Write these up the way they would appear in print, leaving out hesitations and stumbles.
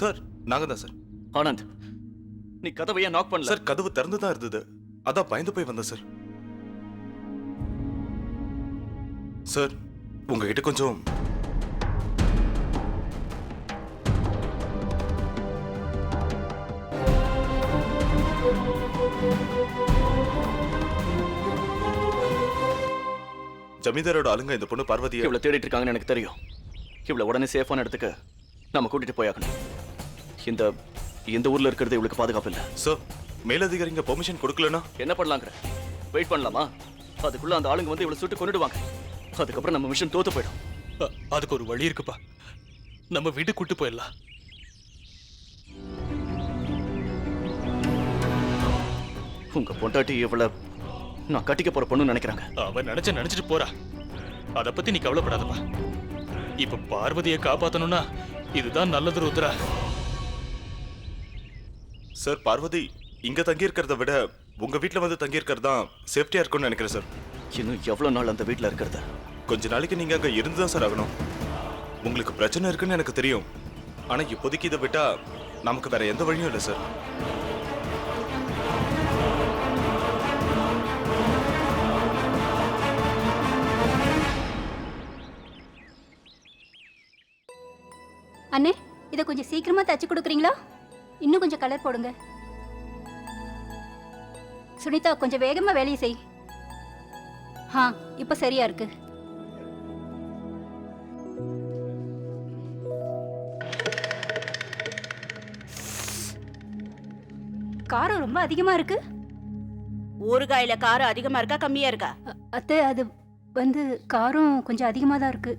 Sir நாங்க தான் sir. Anand, நீ கதவை ஏன் நாக் பண்ணல? சார் கதவு திறந்து தான் இருந்தது, அதான் பயந்து போய் வந்தேன் சார். சார் உங்ககிட்ட கொஞ்சம் ஜமீன்தாரோட ஆளுங்க இந்த பொண்ணு பார்வதியை இவ்வளவு தேடிட்டு இருக்காங்கன்னு எனக்கு தெரியும். இவ்வளவு உடனே சேஃபான இடத்துக்கு நம்ம கூட்டிட்டு போயாக்கணும். இந்த இந்த ஊர்ல இருக்கிறது இவளுக்கு பாதுகாப்பு இல்ல. சார் மேலதிகாரிங்க பெர்மிஷன் கொடுக்கலனா என்ன பண்ணலாங்கிற? வெயிட் பண்ணலாமா? அதுக்குள்ள அந்த ஆளுங்க வந்து இவ்வளவு சுட்டு கொன்னுடுவாங்க. அதுக்கப்புறம் நம்ம மிஷன் தோத்து போயிடும். அதுக்கு ஒரு வழி இருக்குப்பா. நம்ம வீட்டு கூட்டு போயிடலாம். உங்க பொண்டாட்டி இவ்வளவு நான் கட்டிக்க போற பொண்ணு நினைக்கிறாங்க. அவ நினைச்சிட்டு போறா. அத பத்தி நீ கவலைப்படாதப்பா. இப்ப பார்வதியை காப்பாத்தணும்னா இதுதான் நல்லது ருத்ரா. சார் பார்வதி இங்க தங்கி இருக்கிறத விட உங்க வீட்டுல வந்து தங்கி இருக்கிறது தான் சேஃப்டியா இருக்கும்னு நினைக்கிறேன் சார். இன்னும் எவ்வளவு நாள் அந்த வீட்டுல இருக்கிறது? கொஞ்ச நாளைக்கு நீங்க அங்க இருந்துதான் சார் ஆகணும். உங்களுக்கு பிரச்சனை இருக்குன்னு எனக்கு தெரியும், ஆனா இப்போதைக்கு இதை விட்டா நமக்கு வேற எந்த வழியும் இல்லை சார். அண்ணே, இதை கொஞ்சம் சீக்கிரமா தச்சு கொடுக்குறீங்களா? இன்னும் கொஞ்சம் கலர் போடுங்க. சுனிதா கொஞ்சம் வேகமா வேலையை செய். இப்ப சரியா இருக்கு. காரம் ரொம்ப அதிகமா இருக்கு. ஊறுகாயில காரம் அதிகமா இருக்கா கம்மியா இருக்கா? அத்தை, அது வந்து காரம் கொஞ்சம் அதிகமா தான் இருக்கு.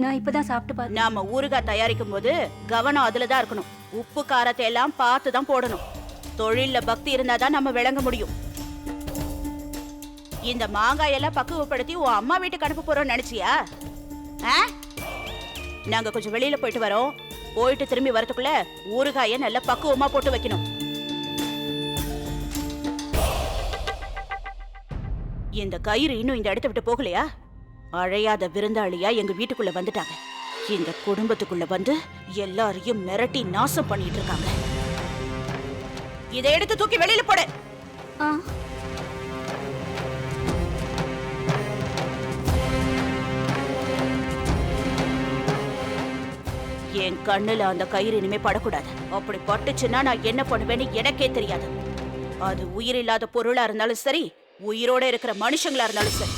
நான் இப்பதான் சாப்பிட்டு பார்த்தேன். நாம ஊறுகாய் தயாரிக்கும் போது கவனம் அதுலதான் இருக்கணும். உப்பு காரத்தை எல்லாம் பார்த்து தான் போடணும். தொழில்ல பக்தி இருந்தாதான் நம்ம விளங்க முடியும். இந்த மாங்காய் எல்லாம் பக்குவப்படுத்தி உன் அம்மா வீட்டுக்கு அனுப்ப போறோம்னு நினைச்சியா? நாங்க கொஞ்சம் வெளியில போயிட்டு வரோம். போயிட்டு திரும்பி வரதுக்குள்ள ஊறுகாய நல்லா பக்குவமா போட்டு வைக்கணும். இந்த கயிறு இன்னும் இந்த இடத்தை விட்டு போகலையா? அழையாத விருந்தாளியா எங்க வீட்டுக்குள்ள வந்துட்டாங்க. இந்த குடும்பத்துக்குள்ள வந்து எல்லாரையும் மிரட்டி நாசம் பண்ணிட்டு இருக்காங்க. இதை எடுத்து தூக்கி வெளியில போடு. என் கண்ணுல அந்த கயிறு இனிமே படக்கூடாது. அப்படி பட்டுச்சுன்னா நான் என்ன பண்ணுவேன்னு எனக்கே தெரியாது. அது உயிரில்லாத பொருளா இருந்தாலும் சரி, உயிரோட இருக்கிற மனுஷங்களா இருந்தாலும் சரி.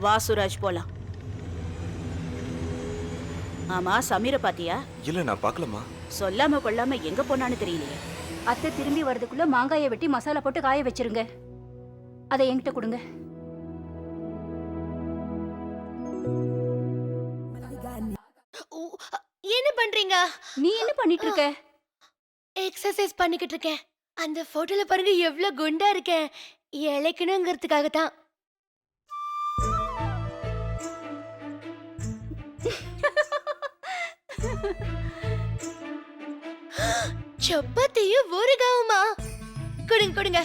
வாசுராஜ் போலாம். ஆமா, சமீர பாத்தியா? இல்ல நான் பார்க்கலமா. சொல்லாம கொள்ளாம எங்க போனான்னு தெரியலையே. அத்தை திரும்பி வரதுக்குள்ள மாங்காயை வெட்டி மசாலா போட்டு காய வச்சிருங்க. அதை என்கிட்ட கொடுங்க. என்ன பண்றீங்க? நீ என்ன பண்ணிட்டு இருக்க? எக்ஸசைஸ் பண்ணிக்கிட்டு இருக்கேன். அந்த போட்டோல பாருங்க எவ்வளவு குண்டா இருக்கேன். இளைக்கணுங்கிறதுக்காக தான். சப்பாத்தியும் ஊறுகாவுமா? கொடுங்க கொடுங்க.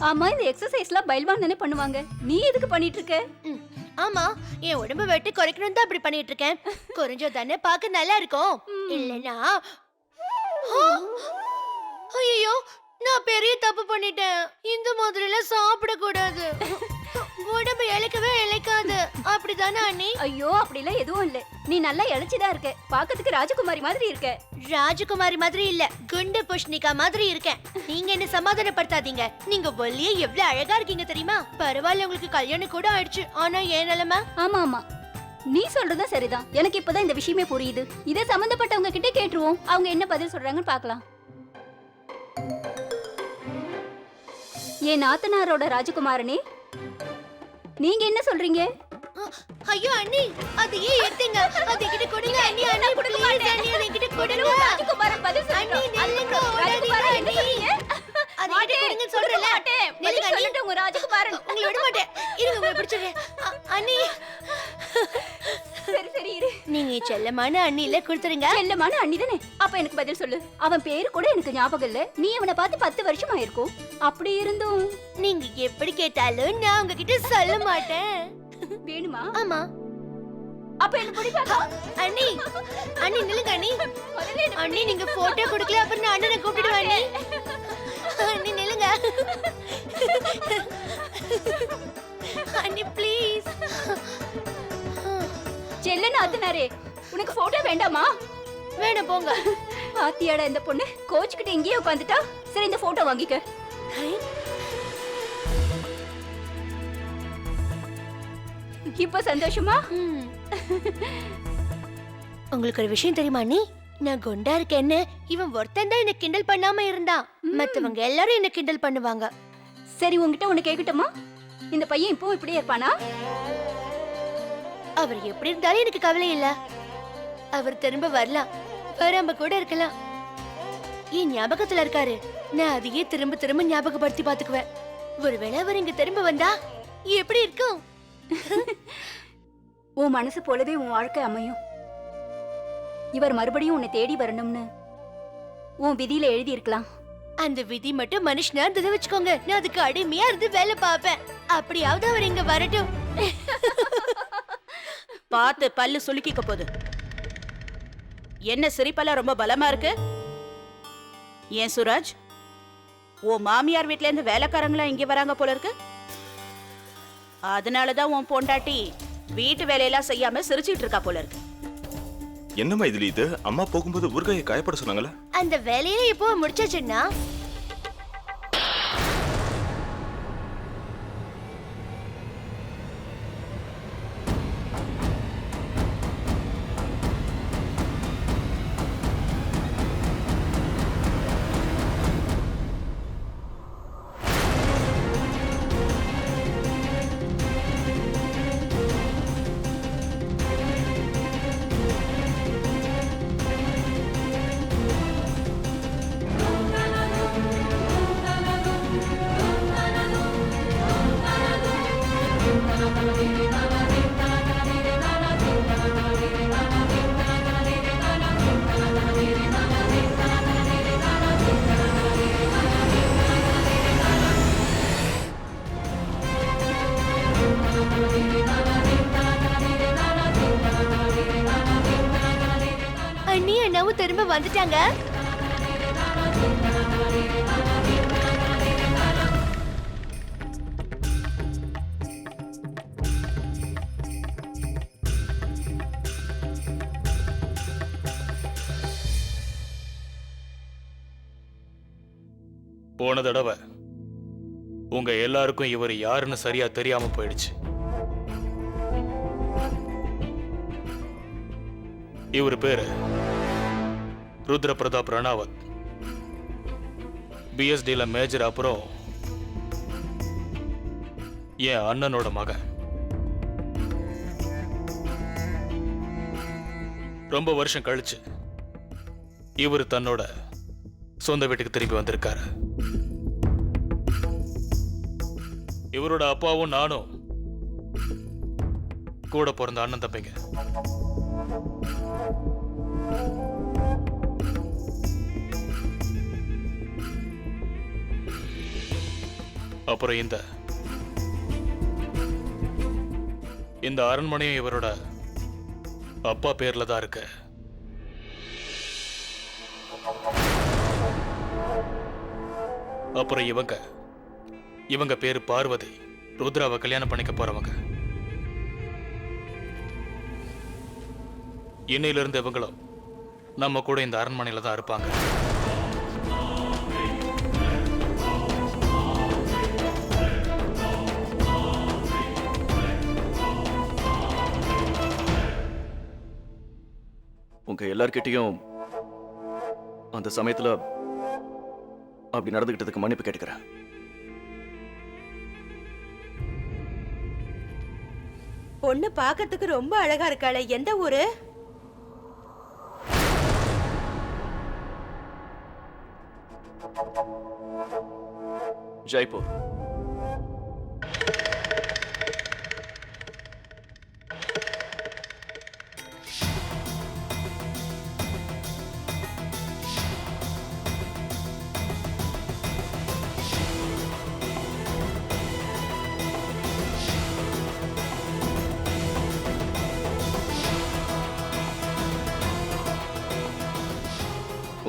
ஆமா, இந்த எக்ஸசைஸ்லாம் பைல்வான் தானே பண்ணுவாங்க. நீ எதுக்கு பண்ணிட்டு இருக்க? ஆமா, என் உடம்பு வெட்டி குறைக்கணும் தான் அப்படி பண்ணிட்டு இருக்கேன். குறைஞ்சோ தானே பார்க்க நல்லா இருக்கும். இல்லனா ஐயோ, நான் பெரிய தப்பு பண்ணிட்டேன். இந்த மாதிரி எல்லாம் சாப்பிட கூடாது. உடம்பு இழைக்கவே இழைக்காது. அப்படிதானே அண்ணி? ஐயோ, அப்படிலாம் எதுவும் இல்ல. நீ நல்லா இழைச்சிதான் இருக்க. பாக்கிறதுக்கு ராஜகுமாரி மாதிரி இருக்க. ராஜகுமாரி மாதிரி இல்ல, குண்டு புஷ்ணிகா மாதிரி இருக்கேன். நீங்க என்ன சமாதானப்படுத்தாதீங்க. நீங்க ஒல்லியே எவ்வளவு அழகா இருக்கீங்க தெரியுமா? பரவாயில்ல, உங்களுக்கு கல்யாணம் கூட ஆயிடுச்சு. ஆனா ஏன் நிலைமை? ஆமா ஆமா, நீ சொல்றதும் சரிதான். எனக்கு இப்பதான் இந்த விஷயமே புரியுது. இதை சம்பந்தப்பட்டவங்க கிட்ட கேட்டுருவோம். அவங்க என்ன பதில் சொல்றாங்கன்னு பாக்கலாம். என் நாத்தனாரோட ராஜகுமாரனே, நீங்க என்ன சொல்றீங்க? ஐயோ அண்ணி, அது ஏன் எடுத்தீங்க? அது கிட்ட கொடுங்க அண்ணி. அண்ணி கொடுங்க மாட்டேன். அண்ணி அதை கிட்ட கொடுங்க. ராஜகுமாரன் பதில் சொல்லுங்க. அண்ணி நில்லுங்க. ராஜகுமாரன் என்ன சொல்றீங்க? அதை கிட்ட கொடுங்க சொல்றல. நில்லுங்க அண்ணி. உங்க ராஜகுமாரன் உங்களை விட மாட்டேன். இருங்க, உங்களை பிடிச்சிடுறேன். அண்ணி, சரி சரி இரு. நீங்க செல்லமான அண்ணில கொடுத்துருங்க. செல்லமான அண்ணி தானே? அப்ப எனக்கு பதில் சொல்லு. அவன் பேரு கூட எனக்கு ஞாபகம் இல்ல. நீ அவனை பார்த்து 10 வருஷம் ஆயிருக்கும். அப்படி இருந்தும் நீங்க எப்படி கேட்டாலும் நான் உங்ககிட்ட சொல்ல மாட்டேன். வேணுமா? ஆமா. அப்ப என்ன பிடி பார்க்கலாம். அண்ணி அண்ணி நில்லுங்க அண்ணி. முதல்ல என்ன அண்ணி நீங்க போட்டோ கொடுக்கல அப்புறம் நான் அண்ணனை கூப்பிடுவேன் அண்ணி. அண்ணி நில்லுங்க. அண்ணி ப்ளீஸ். செல்லன்னு ஆத்துனாரே, உனக்கு போட்டோ வேண்டாமா? வேணும் போங்க. ஆத்தியாடா இந்த பொண்ணு கோச் கிட்ட இங்கேயே உட்காந்துட்டா. சரி இந்த போட்டோ வாங்கிக்க. ஹை, இப்ப சந்தோஷமா? ம். உங்களுக்கு ஒரு விஷயம் தெரியுமா அண்ணி? நான் குண்டா இருக்கேன்னு இவன் ஒருத்தன் தான் என்ன கிண்டல் பண்ணாம இருந்தான். மத்தவங்க எல்லாரும் என்ன கிண்டல் பண்ணுவாங்க. சரி உன்கிட்ட ஒண்ணு கேக்கட்டுமா? இந்த பையன் இப்போ இப்படியே இருப்பானா? அவர் எப்படி இருந்தாலும் எனக்கு கவலை இல்ல. அவர் திரும்ப வரலாம், வராம கூட இருக்கலாம். என் ஞாபகத்துல இருக்காரு. நான் அதையே திரும்ப திரும்ப ஞாபகப்படுத்தி பாத்துக்குவேன். ஒருவேளை அவர் இங்க திரும்ப வந்தா எப்படி இருக்கும்? உன் மனசு போலவே உன் வாழ்க்கை அமையும். இவர் மறுபடியும் உன்னை தேடி வரணும்னு உன் விதியில எழுதி இருக்கலாம். அந்த விதி மட்டும் மனுஷனா இருந்ததை வச்சுக்கோங்க, நான் அதுக்கு அடிமையா இருந்து வேலை பார்ப்பேன். அப்படியாவது அவர் இங்க வரட்டும். பார்த்து பல்லு சுளுக்கிக்க போகுது. என்ன சிரிப்பெல்லாம் ரொம்ப பலமா இருக்கு? ஏன் சுராஜ், உன் மாமியார் வீட்ல இருந்து வேலைக்காரங்களா இங்க வராங்க போல இருக்கு. அதனாலதான் உன் பொண்டாட்டி வீட்டு வேலையெல்லாம் செய்யாம சிரிச்சிட்டு இருக்கா போல இருக்கு. என்னம்மா இதுல இது? அம்மா போகும்போது ஊறுகாயை காயப்பட சொன்னாங்களே. அந்த வேலையை இப்போ முடிச்சாச்சுன்னா அண்ணி அண்ணாவும் திரும்ப வந்துட்டாங்க. போன தடவை உங்க எல்லாருக்கும் இவர் யாருன்னு சரியா தெரியாம போயிடுச்சு. இவர் பேரு ருத்ர பிரதாப் ரணாவத். பிஎஸ்டில மேஜர். அப்புறம் என் அண்ணனோட மகன். ரொம்ப வருஷம் கழிச்சு இவர் தன்னோட சொந்த வீட்டுக்கு திரும்பி வந்திருக்காரு. இவரோட அப்பாவும் நானும் கூட பிறந்த அண்ணன் தம்பிங்க. அப்புறம் இந்த அரண்மனையும் இவரோட அப்பா பேர்ல தான் இருக்கு. அப்புறம் இவங்க பேரு பார்வதி. ருத்ராவை கல்யாணம் பண்ணிக்க போறவங்க. இன்னையில இருந்து இவங்களும் நம்ம கூட இந்த அரண்மனையில தான் இருப்பாங்க. உங்க எல்லார்கிட்டயும் அந்த சமயத்துல அப்படி நடந்துகிட்டதுக்கு மன்னிப்பு கேட்டுக்கிறேன். பொண்ணு பார்க்கிறதுக்கு ரொம்ப அழகா இருக்காளே, எந்த ஊரு? ஜெய்ப்பூர்.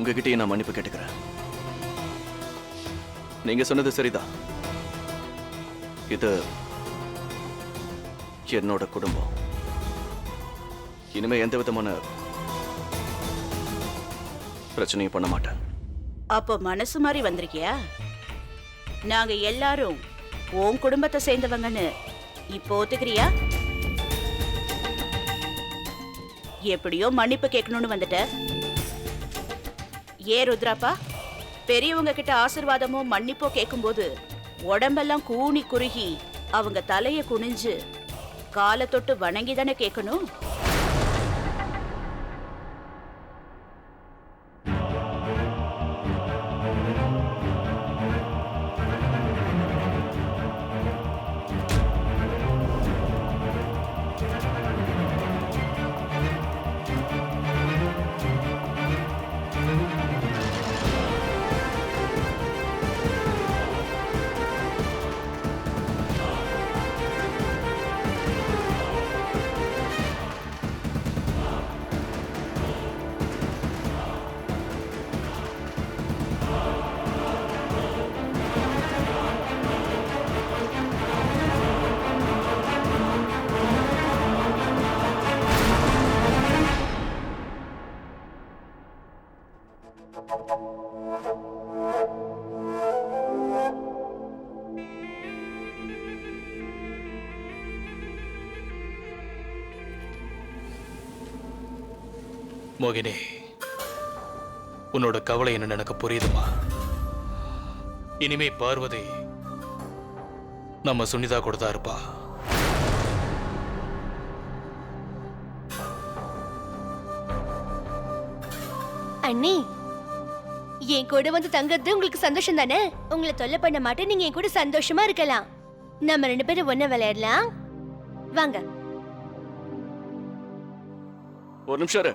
உங்ககிட்டயே நான் மன்னிப்பு கேட்டுக்கிறேன். நீங்க சொன்னது சரிதான். இது என்னோட குடும்பம். இனிமே எந்த விதமான பிரச்சனையும் பண்ண மாட்டேன். அப்போ மனசு மாதிரி வந்திருக்கியா? நாங்க எல்லாரும் உன் குடும்பத்தை சேர்ந்தவங்கன்னு இப்போ ஒத்துக்கிறியா? எப்படியோ மன்னிப்பு கேட்கணும்னு வந்துட்ட. ஏ ருத்ராப்பா, பெரியவங்க கிட்ட ஆசீர்வாதமோ மன்னிப்போ கேட்கும்போது உடம்பெல்லாம் கூனி குறுகி அவங்க தலைய குனிஞ்சு காலை தொட்டு வணங்கி தானே கேட்கணும். மோகினி, உன்னோட கவலை என்னன்னு எனக்கு புரியுதுமா. இனிமே பார்வதி நம்ம சுனிதா கூட தான் இருப்பா. அண்ணி, என் கூட வந்து தங்கறது உங்களுக்கு சந்தோஷம் தானே? உங்களை தொல்லை பண்ண மாட்டேன். நீங்க என் கூட சந்தோஷமா இருக்கலாம். நம்ம 2 பேரும் ஒண்ணா விளையாடலாம். வாங்க. ஒரு நிமிஷம் இரு.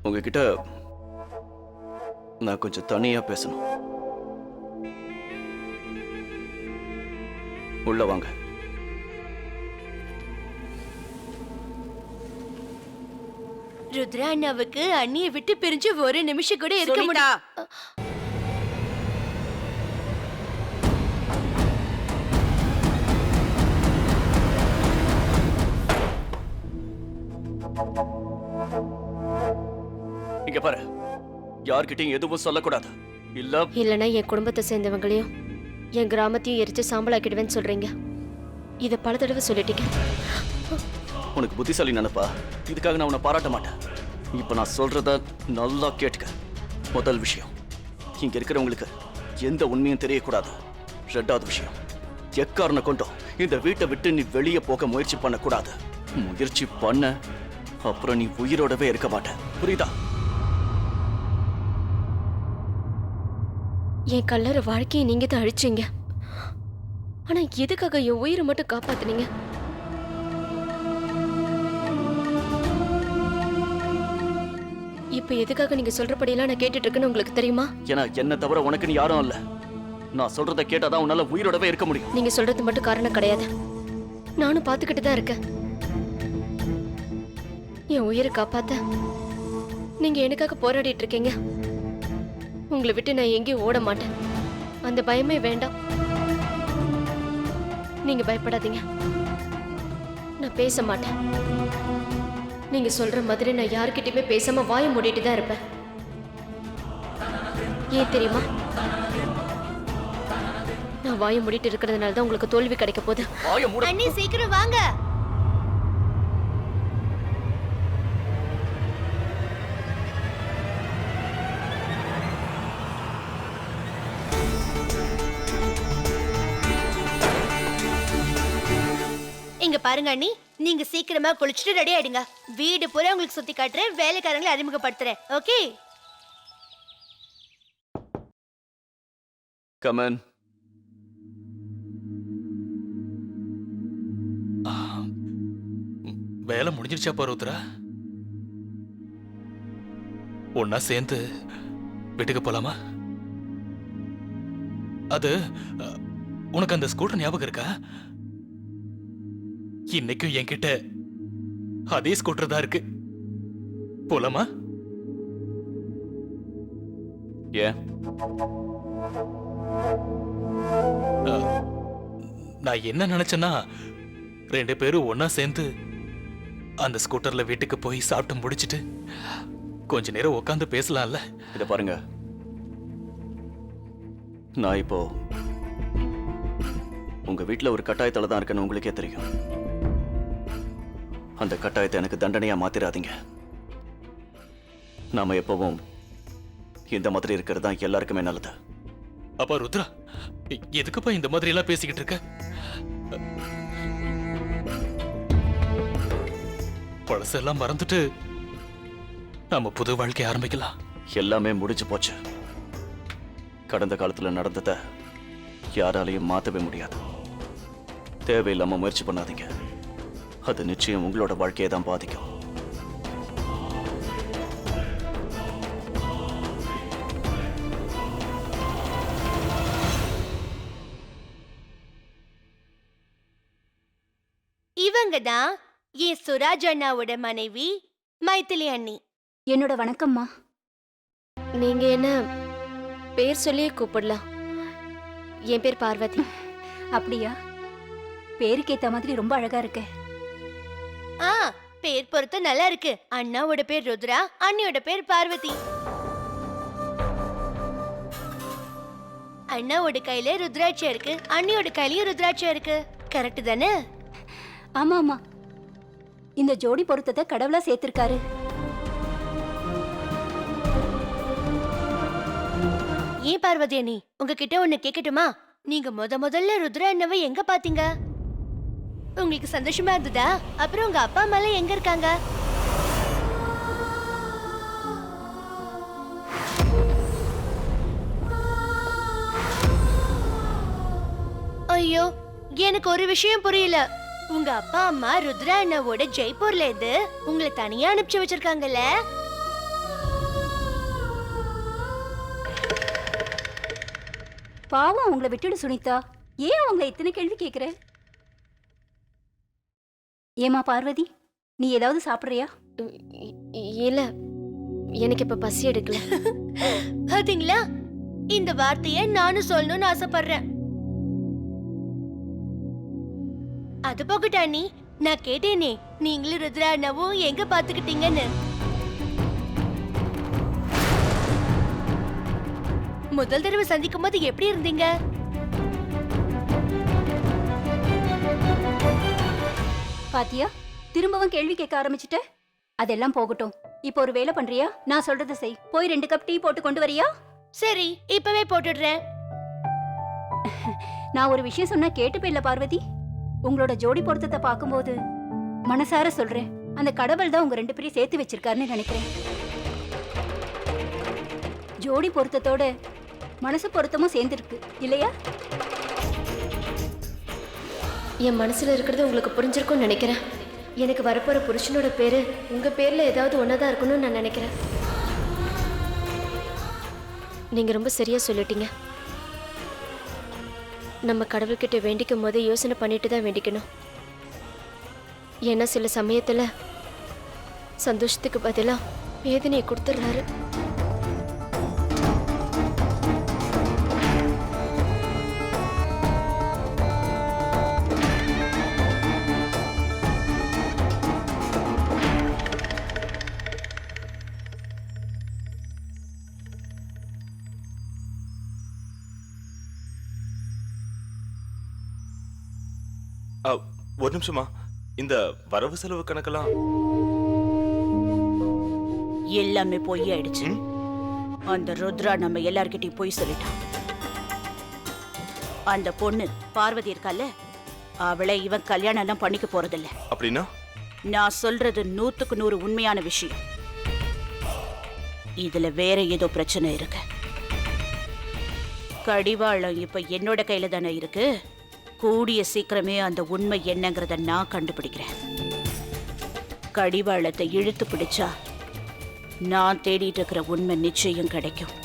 உங்ககிட்ட நான் கொஞ்சம் தனியா பேசணும். உள்ள வாங்க. ருத்ரா அண்ணாவுக்கு அண்ணியை விட்டு பிரிஞ்சு ஒரு நிமிஷம் கூட இருக்க சுனிதா, முடியாது. இங்க பாரு, யார்கிட்டயும் எதுவும் சொல்லக்கூடாது. இல்லனா என் குடும்பத்தை சேர்ந்தவங்களையும் என் கிராமத்தையும் எரிச்சு சாம்பலாக்கிடுவேன்னு சொல்றீங்க. இத பல தடவை சொல்லிட்டீங்க. உனக்கு புத்திசாலி நினைப்பா. இதுக்காக நான் உன்னை பாராட்ட மாட்டேன். இப்ப நான் சொல்றத நல்லா கேட்டுக்க. முதல் விஷயம், இங்க இருக்கிறவங்களுக்கு எந்த உண்மையும் தெரியக்கூடாது. 2வது விஷயம், எக்காரணம் கொண்டும் இந்த வீட்டை விட்டு நீ வெளியே போக முயற்சி பண்ணக்கூடாது. முயற்சி பண்ண அப்புறம் நீ உயிரோடவே இருக்க மாட்ட. புரியுதா? என் கல்லற வாழ்க்கையை நீங்க தான் அழிச்சீங்க. ஆனா எதுக்காக என் உயிரை மட்டும் காப்பாத்துனீங்க? இப்ப எதுக்காக நீங்க சொல்றபடியெல்லாம் நான் கேட்டுட்டு இருக்கேன்னு உங்களுக்கு தெரியுமா? ஏன்னா என்ன தவிர உனக்கு நீ யாரும் இல்ல. நான் சொல்றத கேட்டாதான் உன்னால உயிரோடவே இருக்க முடியும். நீங்க சொல்றது மட்டும் காரணம் கிடையாது. நானும் பாத்துக்கிட்டு தான் இருக்கேன். என் உயிரை காப்பாத்த நீங்க எனக்காக போராடிட்டு இருக்கீங்க. உங்களை விட்டு நான் எங்கேயும் ஓட மாட்டேன். அந்த பயமே வேண்டாம். நீங்க பயப்படாதீங்க. நான் பேச மாட்டேன். நீங்க சொல்ற மாதிரி நான் யாருக்கிட்டயுமே பேசாம வாய மூடிட்டு தான் இருப்பேன். ஏன் தெரியுமா? நான் வாய மூடிட்டு இருக்கிறதுனால தான் உங்களுக்கு தோல்வி கிடைக்க போகுது. அண்ணி சீக்கிரம் வாங்க. இங்க பாருங்க அண்ணி, நீங்க சீக்கிரமா குளிச்சுட்டு ரெடி ஆயிடுங்க. வீடு பூரா உங்களுக்கு சுத்தி காட்டுறேன். வேலைக்காரங்களை அறிமுகப்படுத்துறேன். ஓகே? Come in. வேலை முடிஞ்சிருச்சாப்பா ருத்ரா? ஒன்னா சேர்ந்து வீட்டுக்கு போலாமா? அது உனக்கு அந்த ஸ்கூட்டர் ஞாபகம் இருக்கா? இன்னைக்கும் என்கிட்ட அதே ஸ்கூட்டர் தான் இருக்கு. போலாமா? ஏன்? நான் என்ன நினைச்சேன்னா, 2 பேரும் ஒன்னா சேர்ந்து அந்த ஸ்கூட்டர்ல வீட்டுக்கு போய் சாப்பிட்டு முடிச்சிட்டு கொஞ்ச நேரம் உட்காந்து பேசலாம்ல. இத பாருங்க, நான் இப்போ உங்க வீட்டுல ஒரு கட்டாயத்துல தான் இருக்கேன்னு உங்களுக்கே தெரியும். அந்த கட்டாயத்தை எனக்கு தண்டனையா மாத்திராதீங்க. நாம எப்பவும் இந்த மாதிரி இருக்கிறது தான் எல்லாருக்குமே நல்லது. அப்பா ருத்ரா, எதுக்குப்பா இந்த மாதிரி எல்லாம் பேசிக்கிட்டு இருக்க? பழசெல்லாம் மறந்துட்டு நாம புது வாழ்க்கை ஆரம்பிக்கலாம். எல்லாமே முடிஞ்சு போச்சு. கடந்த காலத்துல நடந்ததை யாராலையும் மாத்தவே முடியாது. தேவையில்லாம முயற்சி பண்ணாதீங்க. அது நிச்சயம் உங்களோட வாழ்க்கையை தான் பாதிக்கும். இவங்க தான் என் சுராஜ் அண்ணாவோட மனைவி மைதிலி அண்ணி. என்னோட வணக்கம்மா. நீங்க என்ன பேர் சொல்லியே கூப்பிடலாம். என் பேர் பார்வதி. அப்படியா? பேருக்கு ஏத்த மாதிரி ரொம்ப அழகா இருக்க. ஆ, பேர் பொறுத்த நல்லா இருக்கு. அண்ணாவோட பேர் ருத்ரா, அண்ணியோட பேர் பார்வதி. அண்ணாவோட கையில ருத்ராட்சம் இருக்கு, அண்ணியோட கையிலயும் ருத்ராட்சம் இருக்கு. கரெக்ட் தானே? ஆமா ஆமா, இந்த ஜோடி பொருத்தத்தை கடவுளா சேர்த்திருக்காரு. ஏன் பார்வதி அண்ணி, உங்ககிட்ட ஒண்ணு கேட்கட்டுமா? நீங்க முதல்ல ருத்ரா அண்ணாவை எங்க பாத்தீங்க? உங்களுக்கு சந்தோஷமா இருந்ததா? அப்புறம் உங்க அப்பா அம்மா எல்லாம் எங்க இருக்காங்க? ஐயோ, எனக்கு ஒரு விஷயம் புரியல. உங்க அப்பா அம்மா ருத்ரா அண்ணாவோட ஜெய்ப்பூர்ல இருந்து உங்களை தனியா அனுப்பிச்சு வச்சிருக்காங்கல்ல? பாவம், அவங்கள விட்டுடு சுனிதா. ஏன் அவங்கள இத்தனை கேள்வி கேக்குற? ஏமா பார்வதி, நீ ஏதாவது சாப்பிடுறியா? இல்ல, எனக்கு இப்ப பசி எடுக்கல. பாத்தீங்களா, இந்த வார்த்தைய நானும் சொல்லணும்னு ஆசைப்படுறேன். அது போகட்டா நீ, நான் கேட்டேனே, நீங்களும் ருத்ரா அண்ணாவும் எங்க பாத்துக்கிட்டீங்கன்னு. முதல் தடவை சந்திக்கும் போது எப்படி இருந்தீங்க? பாத்தியா, திரும்பவும் கேள்வி கேட்க ஆரம்பிச்சிட்ட. அதெல்லாம் போகட்டும். இப்போ ஒரு வேலை பண்றியா? நான் சொல்றத செய். போய் 2 கப் டீ போட்டு கொண்டு வரியா? சரி, இப்பவே போட்டுடுறேன். நான் ஒரு விஷயம் சொன்னா கேட்டுப்பே இல்ல பார்வதி. உங்களோட ஜோடி பொருத்தத்தை பார்க்கும்போது மனசார சொல்றேன், அந்த கடவுள் தான் உங்க 2 பேரையும் சேர்த்து வச்சிருக்காருன்னு நினைக்கிறேன். ஜோடி பொருத்தத்தோட மனசு பொருத்தமும் சேர்ந்துருக்கு இல்லையா? என் மனசுல இருக்கிறது உங்களுக்கு புரிஞ்சிருக்கும்னு நினைக்கிறேன். எனக்கு வரப்போற புருஷனோட பேரு உங்க பேர்ல ஏதாவது ஒன்னதா இருக்கணும்னு நான் நினைக்கிறேன். நீங்க ரொம்ப சரியா சொல்லிட்டீங்க. நம்ம கடவுள்கிட்ட வேண்டிக்கும் போதே யோசனை பண்ணிட்டு தான் வேண்டிக்கணும். ஏன்னா சில சமயத்துல சந்தோஷத்துக்கு பதிலா வேதனையை கொடுத்துடுறாரு. ஒரு நிமிஷமா, இந்த வரவு செலவு கணக்கெல்லாம் எல்லாமே பொய்யாயிடுச்சு. அந்த ருத்ரா நம்ம எல்லார்கிட்டயும் பொய் சொல்லிட்டான். அந்த பொண்ணு பார்வதி இருக்கால, அவளை இவன் கல்யாணம் எல்லாம் பண்ணிக்க போறதில்ல. அப்படின்னா நான் சொல்றது 100க்கு 100 உண்மையான விஷயம். இதுல வேற ஏதோ பிரச்சனை இருக்கு. கடிவாளம் இப்ப என்னோட கையில தானே இருக்கு. கூடிய சீக்கிரமே அந்த உண்மை என்னங்கிறத நான் கண்டுபிடிக்கிறேன். கடிவாளத்தை இழுத்து பிடிச்சா நான் தேடிட்டு இருக்கிற உண்மை நிச்சயம் கிடைக்கும்.